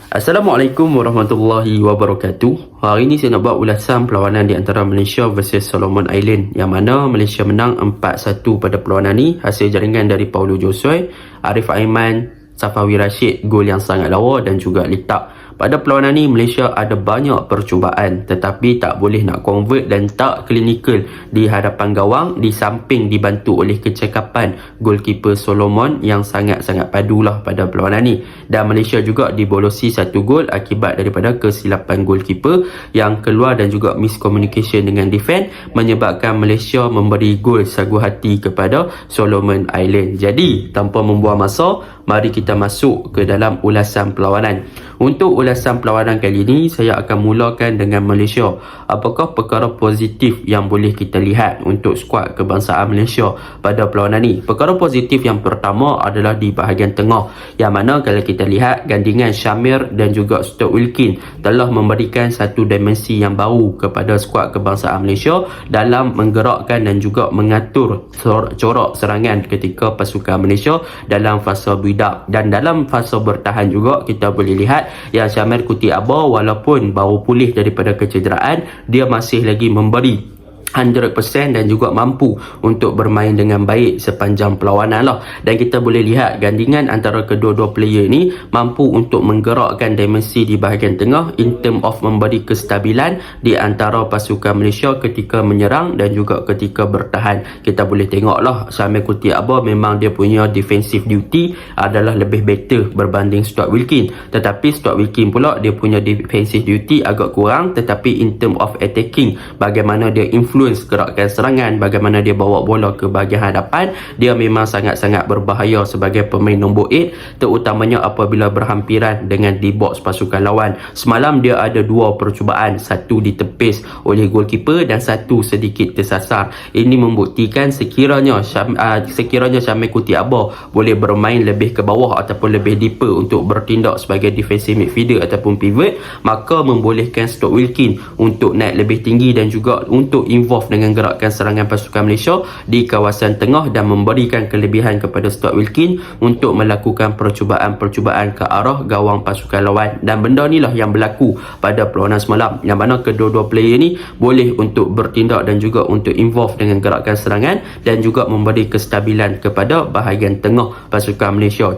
Assalamualaikum warahmatullahi wabarakatuh. Hari ini saya nak buat ulasan perlawanan di antara Malaysia versus Solomon Island, yang mana Malaysia menang 4-1 pada perlawanan ni hasil jaringan dari Paulo Josue, Arif Aiman, Safawi Rashid, gol yang sangat lawa dan juga litak. Pada perlawanan ni Malaysia ada banyak percubaan tetapi tak boleh nak convert dan tak klinikal di hadapan gawang, di samping dibantu oleh kecekapan goalkeeper Solomon yang sangat-sangat padulah pada perlawanan ni. Dan Malaysia juga dibolosi satu gol akibat daripada kesilapan goalkeeper yang keluar dan juga miscommunication dengan defense, menyebabkan Malaysia memberi gol sagu hati kepada Solomon Island. Jadi tanpa membuang masa, mari kita masuk ke dalam ulasan perlawanan. Untuk ulasan perlawanan kali ini, saya akan mulakan dengan Malaysia. Apakah perkara positif yang boleh kita lihat untuk skuad kebangsaan Malaysia pada perlawanan ni? Perkara positif yang pertama adalah di bahagian tengah, yang mana kalau kita lihat gandingan Syamir dan juga Stuart Wilkin telah memberikan satu dimensi yang baru kepada skuad kebangsaan Malaysia dalam menggerakkan dan juga mengatur corak serangan ketika pasukan Malaysia dalam fasa build up. Dan dalam fasa bertahan juga kita boleh lihat yang Syamir Kuti Aba walaupun baru pulih daripada kecederaan, dia masih lagi memberi 100% dan juga mampu untuk bermain dengan baik sepanjang perlawanan lah. Dan kita boleh lihat gandingan antara kedua-dua player ni mampu untuk menggerakkan dimensi di bahagian tengah in term of memberi kestabilan di antara pasukan Malaysia ketika menyerang dan juga ketika bertahan. Kita boleh tengok lah Syamir Kuti Aba memang dia punya defensive duty adalah lebih better berbanding Stuart Wilkin, tetapi Stuart Wilkin pula dia punya defensive duty agak kurang, tetapi in term of attacking, bagaimana dia influence gerakan serangan, bagaimana dia bawa bola ke bahagian hadapan, dia memang sangat-sangat berbahaya sebagai pemain nombor 8, terutamanya apabila berhampiran dengan di box pasukan lawan. Semalam dia ada dua percubaan, satu ditepis oleh goalkeeper dan satu sedikit tersasar. Ini membuktikan sekiranya Syamir Kuti Aba boleh bermain lebih ke bawah ataupun lebih deeper untuk bertindak sebagai defensive midfielder ataupun pivot, maka membolehkan Stuart Wilkin untuk naik lebih tinggi dan juga untuk involve dengan gerakan serangan pasukan Malaysia di kawasan tengah dan memberikan kelebihan kepada Stuart Wilkin untuk melakukan percubaan-percubaan ke arah gawang pasukan lawan. Dan benda inilah yang berlaku pada perlawanan semalam, yang mana kedua-dua player ni boleh untuk bertindak dan juga untuk involve dengan gerakan serangan dan juga memberi kestabilan kepada bahagian tengah pasukan Malaysia.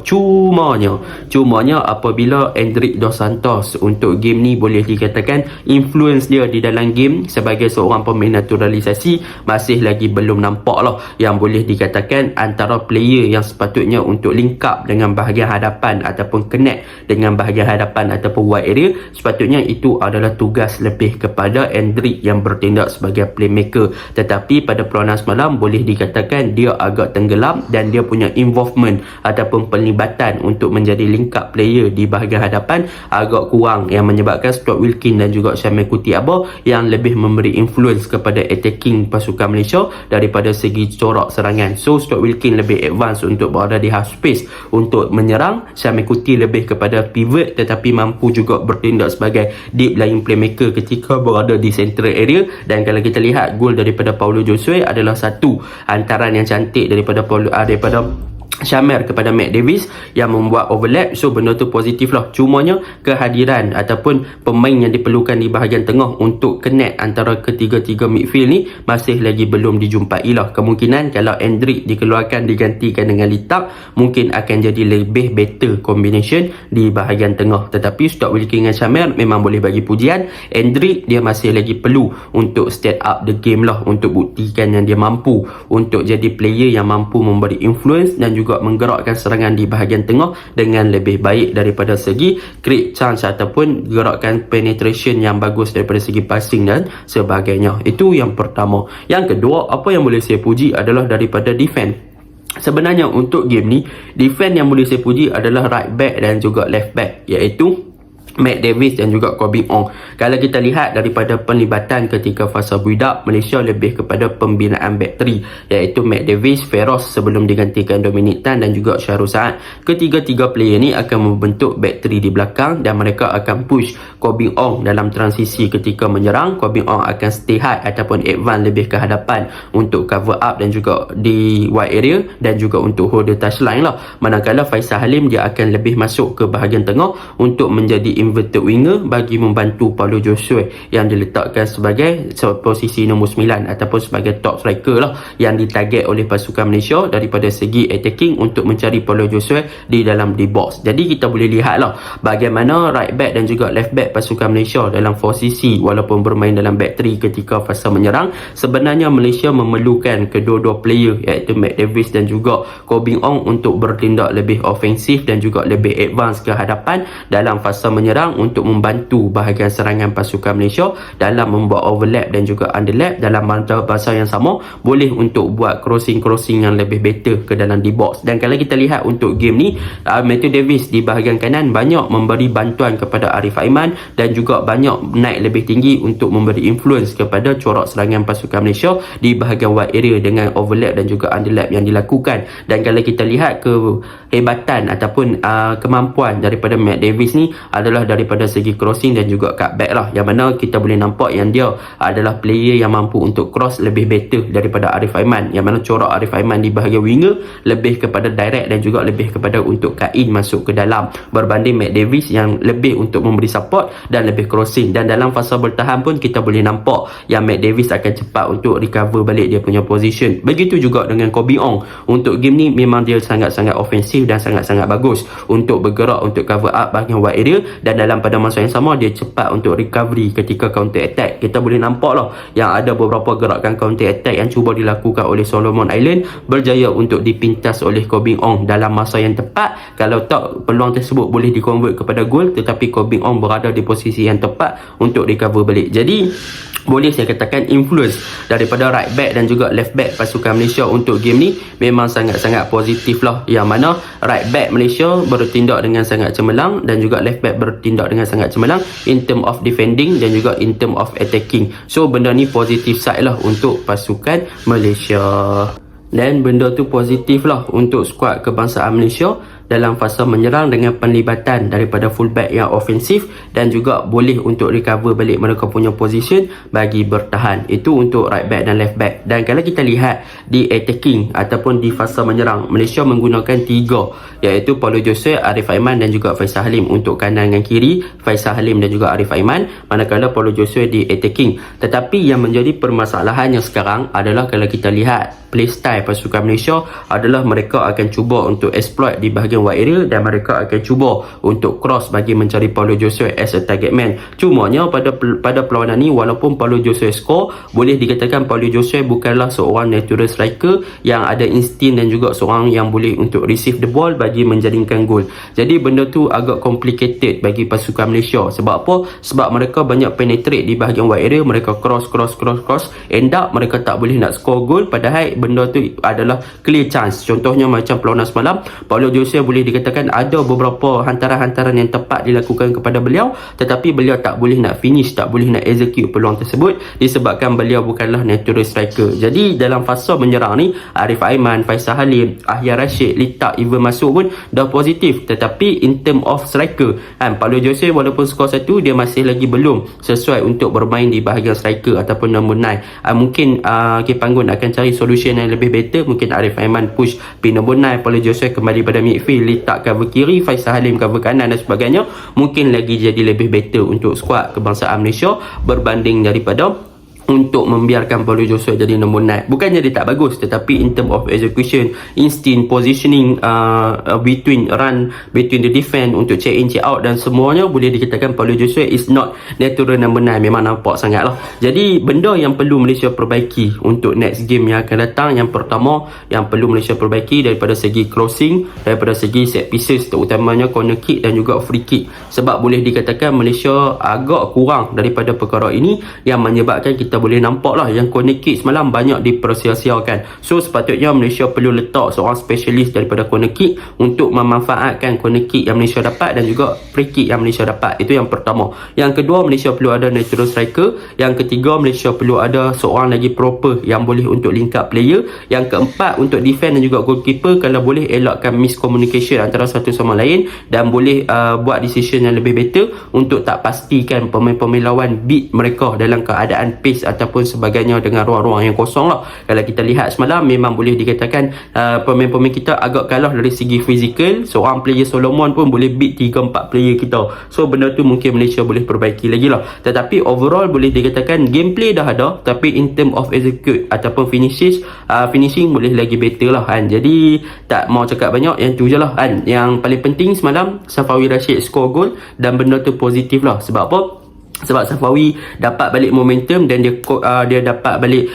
Cumanya apabila Endrick Dos Santos untuk game ni boleh dikatakan influence dia di dalam game sebagai seorang pemain naturalisasi masih lagi belum nampak lah, yang boleh dikatakan antara player yang sepatutnya untuk link up dengan bahagian hadapan ataupun connect dengan bahagian hadapan ataupun wide area, sepatutnya itu adalah tugas lebih kepada Endrick yang bertindak sebagai playmaker. Tetapi pada perlawanan semalam boleh dikatakan dia agak tenggelam dan dia punya involvement ataupun pelibatan untuk menjadi link up player di bahagian hadapan agak kurang, yang menyebabkan Stuart Wilkin dan juga Syamir Kuti Aba yang lebih memberi influence kepada attacking pasukan Malaysia daripada segi corak serangan. So Stuart Wilkin lebih advance untuk berada di half space untuk menyerang, Syamir Kuti lebih kepada pivot tetapi mampu juga bertindak sebagai deep lying playmaker ketika berada di central area. Dan kalau kita lihat gol daripada Paulo Josue adalah satu hantaran yang cantik daripada Syamir kepada Matt Davis yang membuat overlap. So benda tu positif lah. Cumanya kehadiran ataupun pemain yang diperlukan di bahagian tengah untuk connect antara ketiga-tiga midfield ni masih lagi belum dijumpai lah. Kemungkinan kalau Endrick dikeluarkan digantikan dengan litak, mungkin akan jadi lebih better combination di bahagian tengah. Tetapi Stuart Wilkin dengan Syamir memang boleh bagi pujian. Endrick dia masih lagi perlu untuk step up the game lah, untuk buktikan yang dia mampu untuk jadi player yang mampu memberi influence dan juga menggerakkan serangan di bahagian tengah dengan lebih baik daripada segi create chance ataupun gerakan penetration yang bagus daripada segi passing dan sebagainya. Itu yang pertama. Yang kedua, apa yang boleh saya puji adalah daripada defense. Sebenarnya untuk game ni, defense yang boleh saya puji adalah right back dan juga left back, iaitu Matt Davis dan juga Koh Bee Ong. Kalau kita lihat daripada penlibatan ketika fasa build-up, Malaysia lebih kepada pembinaan back 3, iaitu Matt Davis, Feroz sebelum digantikan Dominic Tan dan juga Syahrul Saad. Ketiga-tiga player ni akan membentuk back 3 di belakang dan mereka akan push Koh Bee Ong dalam transisi ketika menyerang. Koh Bee Ong akan stay high ataupun advance lebih ke hadapan untuk cover up dan juga di wide area dan juga untuk hold the touchline lah. Manakala Faisal Halim dia akan lebih masuk ke bahagian tengah untuk menjadi inverted winger bagi membantu Paulo Josue yang diletakkan sebagai posisi nombor 9 ataupun sebagai top striker lah yang ditarget oleh pasukan Malaysia daripada segi attacking untuk mencari Paulo Josue di dalam di box. Jadi kita boleh lihat lah bagaimana right back dan juga left back pasukan Malaysia dalam posisi walaupun bermain dalam back 3 ketika fasa menyerang. Sebenarnya Malaysia memerlukan kedua-dua player iaitu Matt Davis dan juga Koh Bee Ong untuk bertindak lebih ofensif dan juga lebih advance ke hadapan dalam fasa menyerang untuk membantu bahagian serangan pasukan Malaysia dalam membuat overlap dan juga underlap. Dalam bahasa yang sama, boleh untuk buat crossing yang lebih better ke dalam di box. Dan kalau kita lihat untuk game ni, Matthew Davis di bahagian kanan banyak memberi bantuan kepada Arif Aiman dan juga banyak naik lebih tinggi untuk memberi influence kepada corak serangan pasukan Malaysia di bahagian wide area dengan overlap dan juga underlap yang dilakukan. Dan kalau kita lihat kehebatan ataupun kemampuan daripada Matt Davis ni adalah daripada segi crossing dan juga cutback lah, yang mana kita boleh nampak yang dia adalah player yang mampu untuk cross lebih better daripada Arif Aiman, yang mana corak Arif Aiman di bahagian winger lebih kepada direct dan juga lebih kepada untuk cut in masuk ke dalam, berbanding Matt Davis yang lebih untuk memberi support dan lebih crossing. Dan dalam fasa bertahan pun kita boleh nampak yang Matt Davis akan cepat untuk recover balik dia punya position. Begitu juga dengan Koh Bee Ong. Untuk game ni memang dia sangat-sangat ofensif dan sangat-sangat bagus untuk bergerak untuk cover up bahagian wide area, dan dalam pada masa yang sama dia cepat untuk recovery ketika counter attack. Kita boleh nampak lah yang ada beberapa gerakan counter attack yang cuba dilakukan oleh Solomon Island berjaya untuk dipintas oleh Koh Bee Ong dalam masa yang tepat. Kalau tak, peluang tersebut boleh dikonvert kepada gol, tetapi Koh Bee Ong berada di posisi yang tepat untuk recover balik. Jadi boleh saya katakan influence daripada right back dan juga left back pasukan Malaysia untuk game ni memang sangat-sangat positif lah, yang mana right back Malaysia bertindak dengan sangat cemerlang dan juga left back bertindak dengan sangat cemerlang in term of defending dan juga in term of attacking. So benda ni positif side lah untuk pasukan Malaysia, dan benda tu positif lah untuk skuad kebangsaan Malaysia dalam fasa menyerang dengan penlibatan daripada fullback yang ofensif dan juga boleh untuk recover balik mereka punya position bagi bertahan. Itu untuk right back dan left back. Dan kalau kita lihat di attacking ataupun di fasa menyerang, Malaysia menggunakan 3, iaitu Paulo Josue, Arif Aiman dan juga Faisal Halim. Untuk kanan dan kiri, Faisal Halim dan juga Arif Aiman, manakala Paulo Josue di attacking. Tetapi yang menjadi permasalahannya sekarang adalah kalau kita lihat playstyle pasukan Malaysia adalah mereka akan cuba untuk exploit di bahagian wide area dan mereka akan cuba untuk cross bagi mencari Paulo Josue as a target man. Cumanya pada perlawanan ni, walaupun Paulo Josue score, boleh dikatakan Paulo Josue bukanlah seorang natural striker yang ada instinct dan juga seorang yang boleh untuk receive the ball bagi menjaringkan gol. Jadi benda tu agak complicated bagi pasukan Malaysia. Sebab apa? Sebab mereka banyak penetrate di bahagian wide area, mereka cross, end up mereka tak boleh nak score gol, padahal benda tu adalah clear chance. Contohnya macam perlawanan semalam, Paulo Josue boleh dikatakan ada beberapa hantaran-hantaran yang tepat dilakukan kepada beliau, tetapi beliau tak boleh nak finish, tak boleh nak execute peluang tersebut disebabkan beliau bukanlah natural striker. Jadi dalam fasa menyerang ni, Arif Aiman, Faisal Halim, Ahyar Rashid, Lita even masuk pun dah positif. Tetapi in term of striker, Paulo Josue walaupun skor 1, dia masih lagi belum sesuai untuk bermain di bahagian striker ataupun nombor 9. Mungkin Panggun akan cari solution yang lebih better. Mungkin Arif Aiman push pin nombor 9, Paulo Josue kembali pada midfield, letak cover kiri, Faisal Halim cover kanan dan sebagainya. Mungkin lagi jadi lebih better untuk skuad kebangsaan Malaysia berbanding daripada untuk membiarkan Paulo Josue jadi nombor 9. Bukannya dia tak bagus, tetapi in term of execution, instinct, positioning, between the defense untuk check in, check out dan semuanya, boleh dikatakan Paulo Josue is not natural number 9. Memang nampak sangat lah. Jadi benda yang perlu Malaysia perbaiki untuk next game yang akan datang, yang pertama yang perlu Malaysia perbaiki daripada segi crossing, daripada segi set pieces, terutamanya corner kick dan juga free kick. Sebab boleh dikatakan Malaysia agak kurang daripada perkara ini, yang menyebabkan kita boleh nampak lah yang corner kick semalam banyak dipersia-siakan. So sepatutnya Malaysia perlu letak seorang specialist daripada corner kick untuk memanfaatkan corner kick yang Malaysia dapat dan juga free kick yang Malaysia dapat. Itu yang pertama. Yang kedua, Malaysia perlu ada natural striker. Yang ketiga, Malaysia perlu ada seorang lagi proper yang boleh untuk link up player. Yang keempat, untuk defend dan juga goalkeeper, kalau boleh elakkan miscommunication antara satu sama lain dan boleh buat decision yang lebih better untuk tak pastikan pemain-pemain lawan beat mereka dalam keadaan pace ataupun sebagainya dengan ruang-ruang yang kosong lah. Kalau kita lihat semalam, memang boleh dikatakan pemain-pemain kita agak kalah dari segi fizikal. Seorang player Solomon pun boleh beat 3-4 player kita. So benda tu mungkin Malaysia boleh perbaiki lagi lah. Tetapi overall boleh dikatakan gameplay dah ada, tapi in term of execute ataupun finishing boleh lagi better lah kan. Jadi tak mau cakap banyak, yang tu je lah kan. Yang paling penting semalam Safawi Rashid score goal dan benda tu positif lah. Sebab apa? Sebab Safawi dapat balik momentum dan dia dapat balik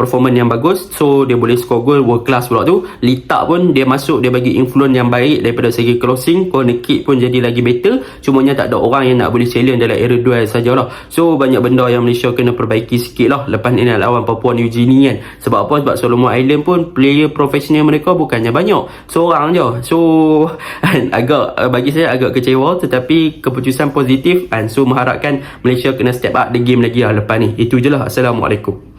performance yang bagus. So dia boleh score goal world class pula tu. Litak pun dia masuk, dia bagi influence yang baik daripada segi crossing. Corner kick pun jadi lagi better. Cumanya tak ada orang yang nak boleh challenge dalam era duel sajalah. So banyak benda yang Malaysia kena perbaiki sikit lah lepas ni nak lawan Papua New Guinea kan. Sebab apa? Sebab Solomon Island pun player profesional mereka bukannya banyak, seorang je. So bagi saya agak kecewa, tetapi keputusan positif. And so mengharapkan Malaysia kena step up the game lagi lah lepas ni. Itu je lah. Assalamualaikum.